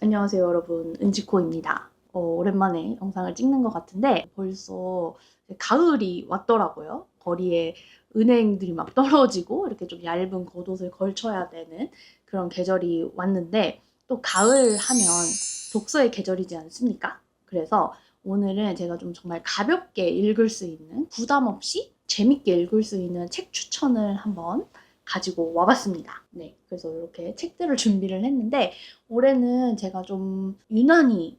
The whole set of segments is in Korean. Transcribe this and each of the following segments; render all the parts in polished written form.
안녕하세요 여러분, 은지코입니다. 오랜만에 영상을 찍는 것 같은데 벌써 가을이 왔더라고요. 거리에 은행들이 막 떨어지고 이렇게 좀 얇은 겉옷을 걸쳐야 되는 그런 계절이 왔는데, 또 가을 하면 독서의 계절이지 않습니까? 그래서 오늘은 제가 좀 정말 가볍게 읽을 수 있는, 부담 없이 재밌게 읽을 수 있는 책 추천을 한번 가지고 와봤습니다. 네, 그래서 이렇게 책들을 준비를 했는데, 올해는 제가 좀 유난히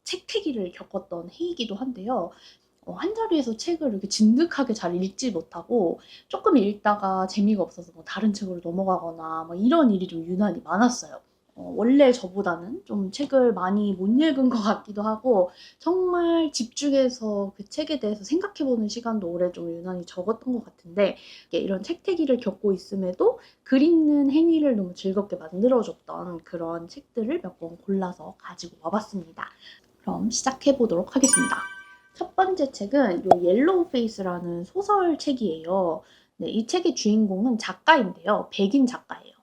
책태기를 겪었던 해이기도 한데요. 한 자리에서 책을 이렇게 진득하게 잘 읽지 못하고 조금 읽다가 재미가 없어서 뭐 다른 책으로 넘어가거나 뭐 이런 일이 좀 유난히 많았어요. 원래 저보다는 좀 책을 많이 못 읽은 것 같기도 하고, 정말 집중해서 그 책에 대해서 생각해보는 시간도 올해 좀 유난히 적었던 것 같은데, 이런 책태기를 겪고 있음에도 글 읽는 행위를 너무 즐겁게 만들어줬던 그런 책들을 몇 권 골라서 가지고 와봤습니다. 그럼 시작해보도록 하겠습니다. 첫 번째 책은 요 옐로우 페이스라는 소설책이에요. 네, 이 책의 주인공은 작가인데요. 백인 작가예요.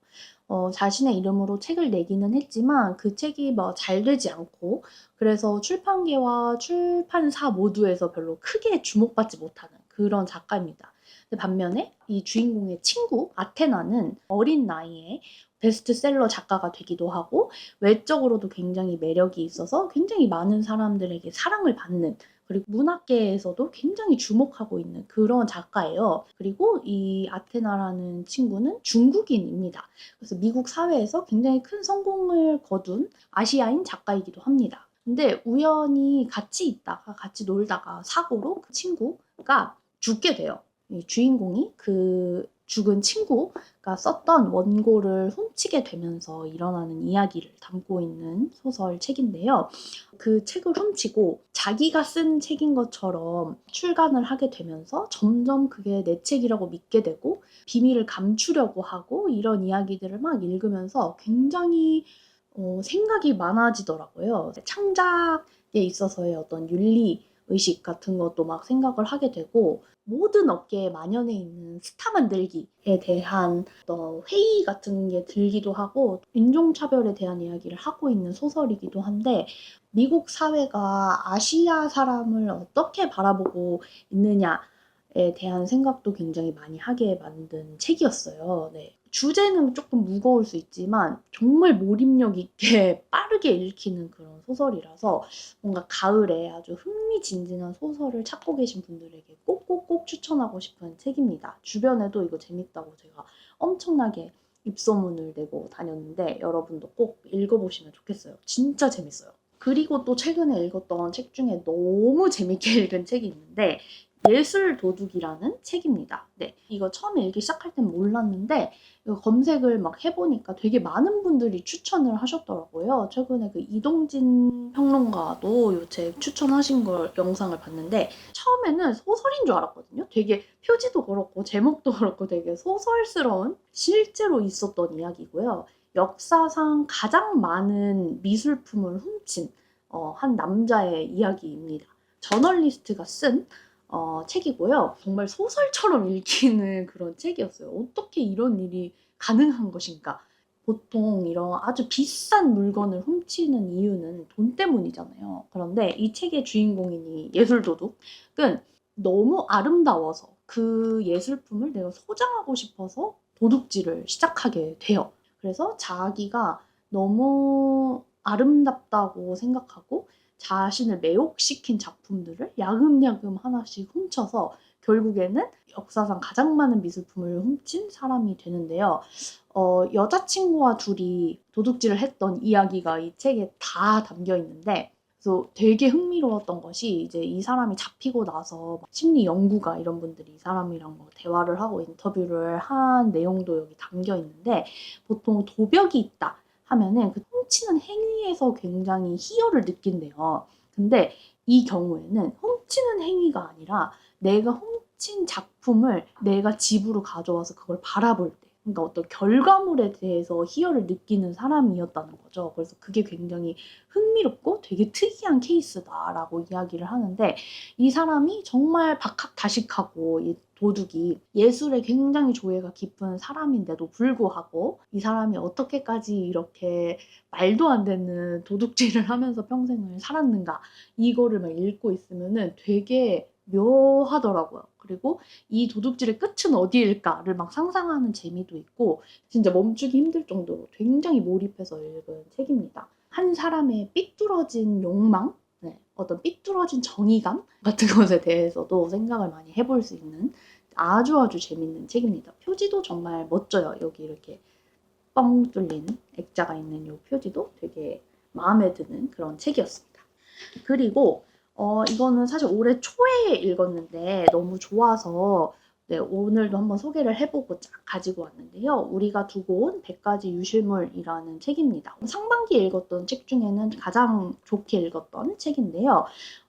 자신의 이름으로 책을 내기는 했지만 그 책이 뭐 잘 되지 않고, 그래서 출판계와 출판사 모두에서 별로 크게 주목받지 못하는 그런 작가입니다. 근데 반면에 이 주인공의 친구 아테나는 어린 나이에 베스트셀러 작가가 되기도 하고, 외적으로도 굉장히 매력이 있어서 굉장히 많은 사람들에게 사랑을 받는, 그리고 문학계에서도 굉장히 주목하고 있는 그런 작가예요. 그리고 이 아테나라는 친구는 중국인입니다. 그래서 미국 사회에서 굉장히 큰 성공을 거둔 아시아인 작가이기도 합니다. 근데 우연히 같이 있다가 같이 놀다가 사고로 그 친구가 죽게 돼요. 이 주인공이 그 죽은 친구가 썼던 원고를 훔치게 되면서 일어나는 이야기를 담고 있는 소설책인데요. 그 책을 훔치고 자기가 쓴 책인 것처럼 출간을 하게 되면서 점점 그게 내 책이라고 믿게 되고 비밀을 감추려고 하고, 이런 이야기들을 막 읽으면서 굉장히 생각이 많아지더라고요. 창작에 있어서의 어떤 윤리 의식 같은 것도 막 생각을 하게 되고, 모든 업계에 만연해 있는 스타 만들기에 대한 어떤 회의 같은 게 들기도 하고, 인종차별에 대한 이야기를 하고 있는 소설이기도 한데, 미국 사회가 아시아 사람을 어떻게 바라보고 있느냐에 대한 생각도 굉장히 많이 하게 만든 책이었어요. 네. 주제는 조금 무거울 수 있지만 정말 몰입력 있게 빠르게 읽히는 그런 소설이라서, 뭔가 가을에 아주 흥미진진한 소설을 찾고 계신 분들에게 꼭꼭꼭 추천하고 싶은 책입니다. 주변에도 이거 재밌다고 제가 엄청나게 입소문을 내고 다녔는데, 여러분도 꼭 읽어보시면 좋겠어요. 진짜 재밌어요. 그리고 또 최근에 읽었던 책 중에 너무 재밌게 읽은 책이 있는데, 예술 도둑이라는 책입니다. 네, 이거 처음에 읽기 시작할 땐 몰랐는데 이거 검색을 막 해보니까 되게 많은 분들이 추천을 하셨더라고요. 최근에 그 이동진 평론가도 이 책 추천하신 걸 영상을 봤는데, 처음에는 소설인 줄 알았거든요. 되게 표지도 그렇고 제목도 그렇고 되게 소설스러운, 실제로 있었던 이야기고요. 역사상 가장 많은 미술품을 훔친 한 남자의 이야기입니다. 저널리스트가 쓴 책이고요. 정말 소설처럼 읽히는 그런 책이었어요. 어떻게 이런 일이 가능한 것인가? 보통 이런 아주 비싼 물건을 훔치는 이유는 돈 때문이잖아요. 그런데 이 책의 주인공인 이 예술도둑은 너무 아름다워서 그 예술품을 내가 소장하고 싶어서 도둑질을 시작하게 돼요. 그래서 자기가 너무 아름답다고 생각하고 자신을 매혹시킨 작품들을 야금야금 하나씩 훔쳐서 결국에는 역사상 가장 많은 미술품을 훔친 사람이 되는데요. 여자친구와 둘이 도둑질을 했던 이야기가 이 책에 다 담겨 있는데, 그래서 되게 흥미로웠던 것이, 이제 이 사람이 잡히고 나서 심리 연구가 이런 분들이 이 사람이랑 뭐 대화를 하고 인터뷰를 한 내용도 여기 담겨 있는데, 보통 도벽이 있다 하면은 그 훔치는 행위에서 굉장히 희열을 느낀대요. 근데 이 경우에는 훔치는 행위가 아니라 내가 훔친 작품을 내가 집으로 가져와서 그걸 바라볼 때, 그러니까 어떤 결과물에 대해서 희열을 느끼는 사람이었다는 거죠. 그래서 그게 굉장히 흥미롭고 되게 특이한 케이스다라고 이야기를 하는데, 이 사람이 정말 박학다식하고 이 도둑이 예술에 굉장히 조예가 깊은 사람인데도 불구하고 이 사람이 어떻게까지 이렇게 말도 안 되는 도둑질을 하면서 평생을 살았는가, 이거를 막 읽고 있으면은 되게 묘하더라고요. 그리고 이 도둑질의 끝은 어디일까를 막 상상하는 재미도 있고 진짜 멈추기 힘들 정도로 굉장히 몰입해서 읽은 책입니다. 한 사람의 삐뚤어진 욕망, 어떤 삐뚤어진 정의감 같은 것에 대해서도 생각을 많이 해볼 수 있는 아주 재밌는 책입니다. 표지도 정말 멋져요. 여기 이렇게 뻥 뚫린 액자가 있는 이 표지도 되게 마음에 드는 그런 책이었습니다. 그리고 이거는 사실 올해 초에 읽었는데 너무 좋아서 오늘도 한번 소개를 해보고 가지고 왔는데요. 우리가 두고 온 100가지 유실물이라는 책입니다. 상반기에 읽었던 책 중에는 가장 좋게 읽었던 책인데요.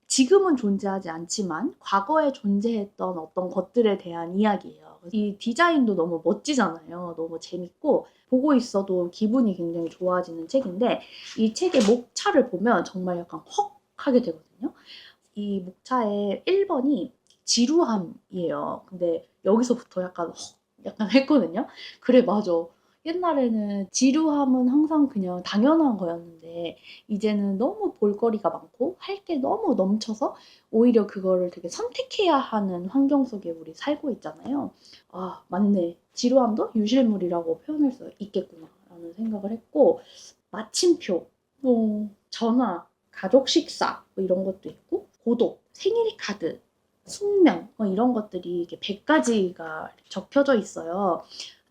지금은 존재하지 않지만 과거에 존재했던 어떤 것들에 대한 이야기예요. 이 디자인도 너무 멋지잖아요. 너무 재밌고 보고 있어도 기분이 굉장히 좋아지는 책인데 이 책의 목차를 보면 정말 약간 헉 하게 되거든요. 이 목차의 1번이 지루함이에요. 근데 여기서부터 약간 했거든요. 그래, 맞아. 옛날에는 지루함은 항상 그냥 당연한 거였는데 이제는 너무 볼거리가 많고 할 게 너무 넘쳐서 오히려 그거를 되게 선택해야 하는 환경 속에 우리 살고 있잖아요. 아, 맞네. 지루함도 유실물이라고 표현할 수 있겠구나 라는 생각을 했고, 마침표, 전화, 가족 식사 이런 것도 있고, 고독, 생일 카드, 숙명 이런 것들이 이렇게 100가지가 적혀져 있어요.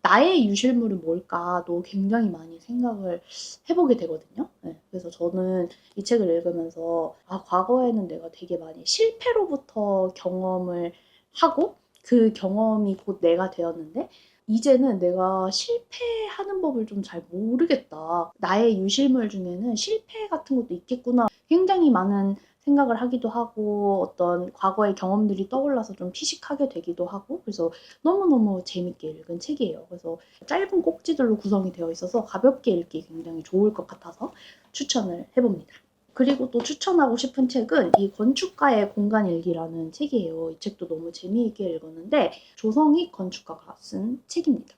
나의 유실물은 뭘까도 굉장히 많이 생각을 해보게 되거든요. 그래서 저는 이 책을 읽으면서 과거에는 내가 되게 많이 실패로부터 경험을 하고 그 경험이 곧 내가 되었는데 이제는 내가 실패하는 법을 좀 잘 모르겠다. 나의 유실물 중에는 실패 같은 것도 있겠구나. 굉장히 많은 생각을 하기도 하고 어떤 과거의 경험들이 떠올라서 좀 피식하게 되기도 하고 그래서 너무너무 재밌게 읽은 책이에요. 그래서 짧은 꼭지들로 구성이 되어 있어서 가볍게 읽기 굉장히 좋을 것 같아서 추천을 해봅니다. 그리고 또 추천하고 싶은 책은 이 건축가의 공간일기라는 책이에요. 이 책도 너무 재미있게 읽었는데 조성익 건축가가 쓴 책입니다.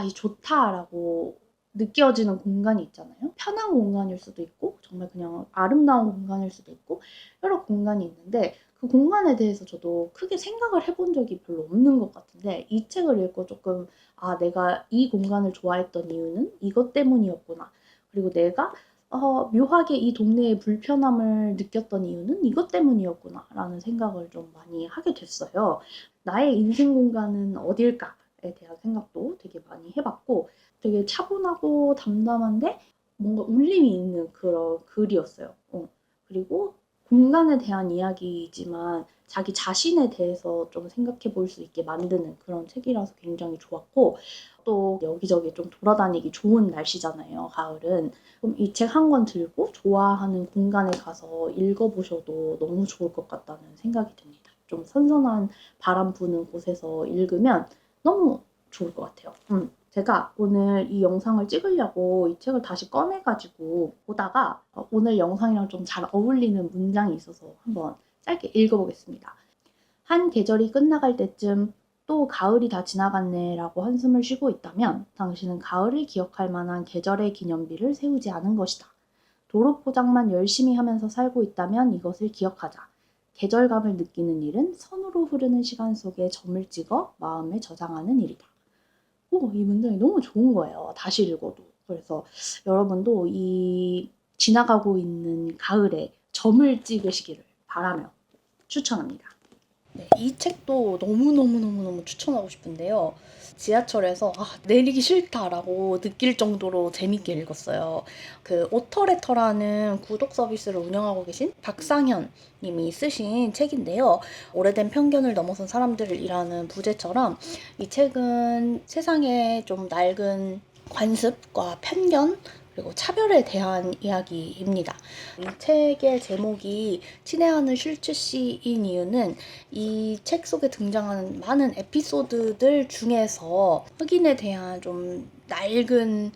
이 좋다라고 느껴지는 공간이 있잖아요. 편한 공간일 수도 있고 정말 그냥 아름다운 공간일 수도 있고 여러 공간이 있는데 그 공간에 대해서 저도 크게 생각을 해본 적이 별로 없는 것 같은데 이 책을 읽고 조금 내가 이 공간을 좋아했던 이유는 이것 때문이었구나. 그리고 내가 묘하게 이 동네의 불편함을 느꼈던 이유는 이것 때문이었구나 라는 생각을 좀 많이 하게 됐어요. 나의 인생 공간은 어딜까에 대한 생각도 되게 많이 해봤고 되게 차분하고 담담한데 뭔가 울림이 있는 그런 글이었어요. 그리고 공간에 대한 이야기이지만 자기 자신에 대해서 좀 생각해 볼 수 있게 만드는 그런 책이라서 굉장히 좋았고 또 여기저기 좀 돌아다니기 좋은 날씨잖아요, 가을은. 그럼 이 책 한 권 들고 좋아하는 공간에 가서 읽어보셔도 너무 좋을 것 같다는 생각이 듭니다. 좀 선선한 바람 부는 곳에서 읽으면 너무 좋을 것 같아요. 제가 오늘 이 영상을 찍으려고 이 책을 다시 꺼내가지고 보다가 오늘 영상이랑 좀 잘 어울리는 문장이 있어서 한번 짧게 읽어보겠습니다. 한 계절이 끝나갈 때쯤 또 가을이 다 지나갔네 라고 한숨을 쉬고 있다면 당신은 가을을 기억할 만한 계절의 기념비를 세우지 않은 것이다. 도로 포장만 열심히 하면서 살고 있다면 이것을 기억하자. 계절감을 느끼는 일은 선으로 흐르는 시간 속에 점을 찍어 마음에 저장하는 일이다. 이 문장이 너무 좋은 거예요. 다시 읽어도. 그래서 여러분도 이 지나가고 있는 가을에 점을 찍으시기를 바라며 추천합니다. 이 책도 너무너무 추천하고 싶은데요. 지하철에서 내리기 싫다라고 느낄 정도로 재밌게 읽었어요. 그 오터레터라는 구독 서비스를 운영하고 계신 박상현 님이 쓰신 책인데요. 오래된 편견을 넘어선 사람들이라는 부제처럼 이 책은 세상에 좀 낡은 관습과 편견 그리고 차별에 대한 이야기입니다. 이 책의 제목이 친애하는 슐츠 씨인 이유는 이 책 속에 등장하는 많은 에피소드들 중에서 흑인에 대한 좀 낡은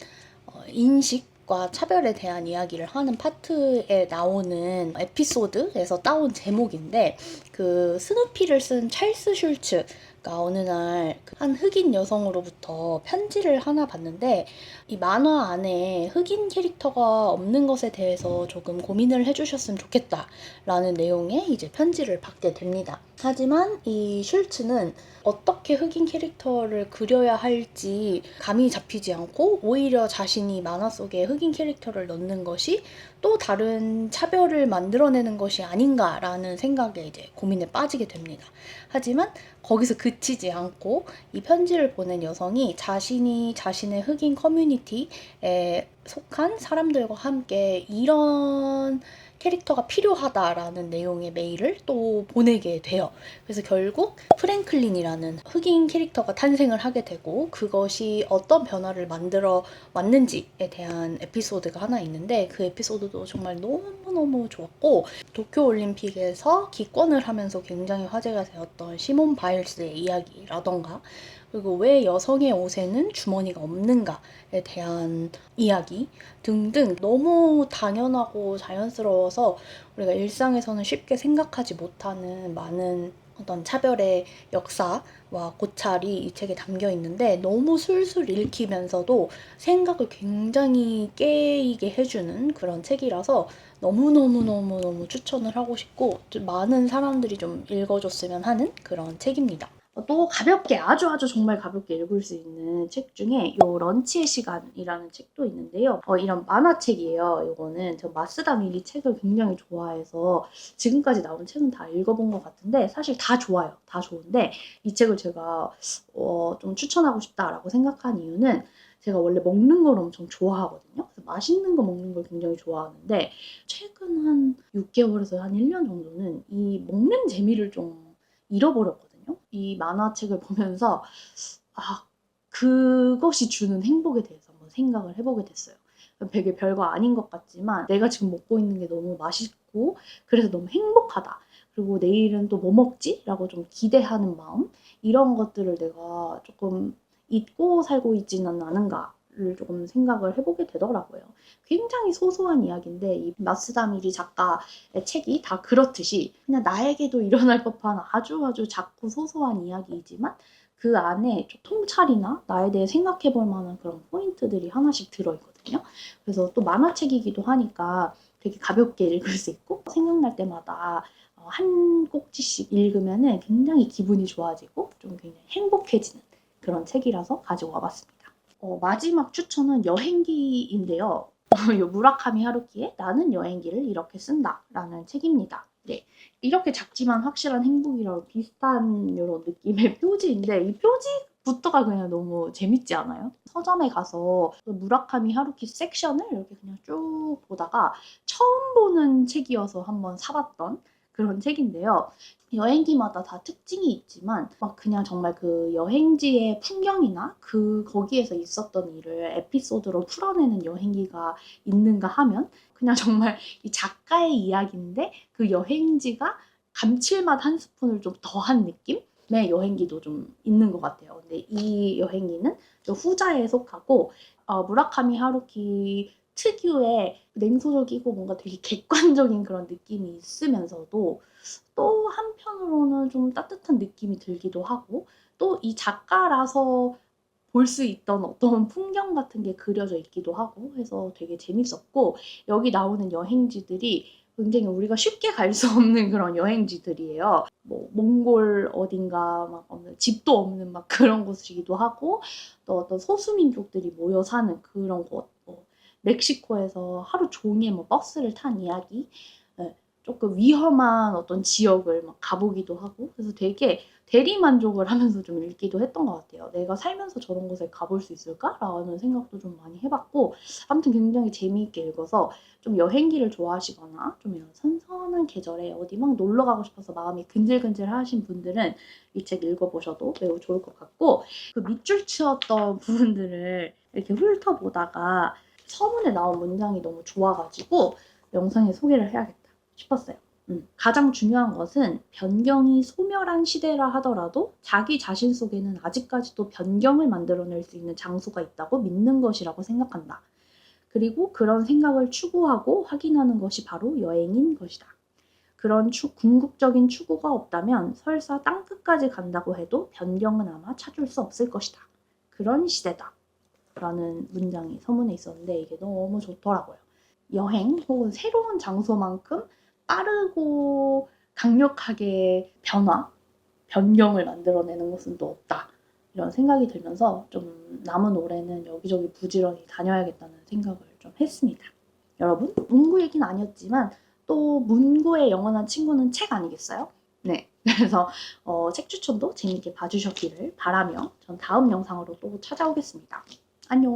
인식과 차별에 대한 이야기를 하는 파트에 나오는 에피소드에서 따온 제목인데 그 스누피를 쓴 찰스 슐츠 그러니까 어느 날 한 흑인 여성으로부터 편지를 하나 받는데 이 만화 안에 흑인 캐릭터가 없는 것에 대해서 조금 고민을 해주셨으면 좋겠다라는 내용의 이제 편지를 받게 됩니다. 하지만 이 슐츠는 어떻게 흑인 캐릭터를 그려야 할지 감이 잡히지 않고 오히려 자신이 만화 속에 흑인 캐릭터를 넣는 것이 또 다른 차별을 만들어내는 것이 아닌가라는 생각에 이제 고민에 빠지게 됩니다. 하지만 거기서 그치지 않고 이 편지를 보낸 여성이 자신이 자신의 흑인 커뮤니티에 속한 사람들과 함께 이런 캐릭터가 필요하다라는 내용의 메일을 또 보내게 돼요. 그래서 결국 프랭클린이라는 흑인 캐릭터가 탄생을 하게 되고 그것이 어떤 변화를 만들어 왔는지에 대한 에피소드가 하나 있는데 그 에피소드도 정말 너무너무 좋았고 도쿄올림픽에서 기권을 하면서 굉장히 화제가 되었던 시몬 바일스의 이야기라던가 그리고 왜 여성의 옷에는 주머니가 없는가에 대한 이야기 등등 너무 당연하고 자연스러워서 우리가 일상에서는 쉽게 생각하지 못하는 많은 어떤 차별의 역사와 고찰이 이 책에 담겨 있는데 너무 술술 읽히면서도 생각을 굉장히 깨이게 해주는 그런 책이라서 너무너무너무너무 추천을 하고 싶고 좀 많은 사람들이 좀 읽어줬으면 하는 그런 책입니다. 또 가볍게 아주 정말 가볍게 읽을 수 있는 책 중에 요 런치의 시간이라는 책도 있는데요. 이런 만화책이에요. 요거는 저 마쓰다 미리 책을 굉장히 좋아해서 지금까지 나온 책은 다 읽어본 것 같은데 사실 다 좋아요. 다 좋은데 이 책을 제가 좀 추천하고 싶다라고 생각한 이유는 제가 원래 먹는 걸 엄청 좋아하거든요. 그래서 맛있는 거 먹는 걸 굉장히 좋아하는데 최근 한 6개월에서 한 1년 정도는 이 먹는 재미를 좀 잃어버렸거든요. 이 만화책을 보면서 그것이 주는 행복에 대해서 한번 생각을 해보게 됐어요. 되게 별거 아닌 것 같지만 내가 지금 먹고 있는 게 너무 맛있고 그래서 너무 행복하다. 그리고 내일은 또 뭐 먹지? 라고 좀 기대하는 마음 이런 것들을 내가 조금 잊고 살고 있지는 않은가를 조금 생각을 해보게 되더라고요. 굉장히 소소한 이야기인데 이 마쓰다미리 작가의 책이 다 그렇듯이 그냥 나에게도 일어날 법한 아주 작고 소소한 이야기이지만 그 안에 좀 통찰이나 나에 대해 생각해 볼 만한 그런 포인트들이 하나씩 들어있거든요. 그래서 또 만화책이기도 하니까 되게 가볍게 읽을 수 있고 생각날 때마다 한 꼭지씩 읽으면 굉장히 기분이 좋아지고 좀 굉장히 행복해지는 그런 책이라서 가지고 와봤습니다. 마지막 추천은 여행기인데요. 요 무라카미 하루키의 나는 여행기를 이렇게 쓴다라는 책입니다. 네, 이렇게 작지만 확실한 행복이라고 비슷한 이런 느낌의 표지인데 이 표지부터가 그냥 너무 재밌지 않아요? 서점에 가서 무라카미 하루키 섹션을 이렇게 그냥 쭉 보다가 처음 보는 책이어서 한번 사봤던 그런 책인데요. 여행기마다 다 특징이 있지만 막 그냥 정말 그 여행지의 풍경이나 거기에서 있었던 일을 에피소드로 풀어내는 여행기가 있는가 하면 그냥 정말 이 작가의 이야기인데 그 여행지가 감칠맛 한 스푼을 좀 더한 느낌의 여행기도 좀 있는 것 같아요. 근데 이 여행기는 좀 후자에 속하고 무라카미 하루키 특유의 냉소적이고 뭔가 되게 객관적인 그런 느낌이 있으면서도 또 한편으로는 좀 따뜻한 느낌이 들기도 하고 또 이 작가라서 볼 수 있던 어떤 풍경 같은 게 그려져 있기도 하고 해서 되게 재밌었고 여기 나오는 여행지들이 굉장히 우리가 쉽게 갈 수 없는 그런 여행지들이에요. 뭐 몽골 어딘가 막 집도 없는 막 그런 곳이기도 하고 또 어떤 소수민족들이 모여 사는 그런 곳, 멕시코에서 하루 종일 뭐 버스를 탄 이야기, 조금 위험한 어떤 지역을 막 가보기도 하고 그래서 되게 대리만족을 하면서 좀 읽기도 했던 것 같아요. 내가 살면서 저런 곳에 가볼 수 있을까라는 생각도 좀 많이 해봤고 아무튼 굉장히 재미있게 읽어서 좀 여행기를 좋아하시거나 좀 이런 선선한 계절에 어디 막 놀러 가고 싶어서 마음이 근질근질 하신 분들은 이 책 읽어보셔도 매우 좋을 것 같고 그 밑줄 치었던 부분들을 이렇게 훑어보다가 서문에 나온 문장이 너무 좋아가지고 영상에 소개를 해야겠다 싶었어요. 가장 중요한 것은 변경이 소멸한 시대라 하더라도 자기 자신 속에는 아직까지도 변경을 만들어낼 수 있는 장소가 있다고 믿는 것이라고 생각한다. 그리고 그런 생각을 추구하고 확인하는 것이 바로 여행인 것이다. 그런 궁극적인 추구가 없다면 설사 땅끝까지 간다고 해도 변경은 아마 찾을 수 없을 것이다. 그런 시대다. 라는 문장이 서문에 있었는데 이게 너무 좋더라고요. 여행 혹은 새로운 장소만큼 빠르고 강력하게 변경을 만들어내는 곳은 또 없다. 이런 생각이 들면서 좀 남은 올해는 여기저기 부지런히 다녀야겠다는 생각을 좀 했습니다. 여러분, 문구 얘기는 아니었지만 또 문구의 영원한 친구는 책 아니겠어요? 네. 그래서 책 추천도 재밌게 봐주셨기를 바라며 전 다음 영상으로 또 찾아오겠습니다. 안녕.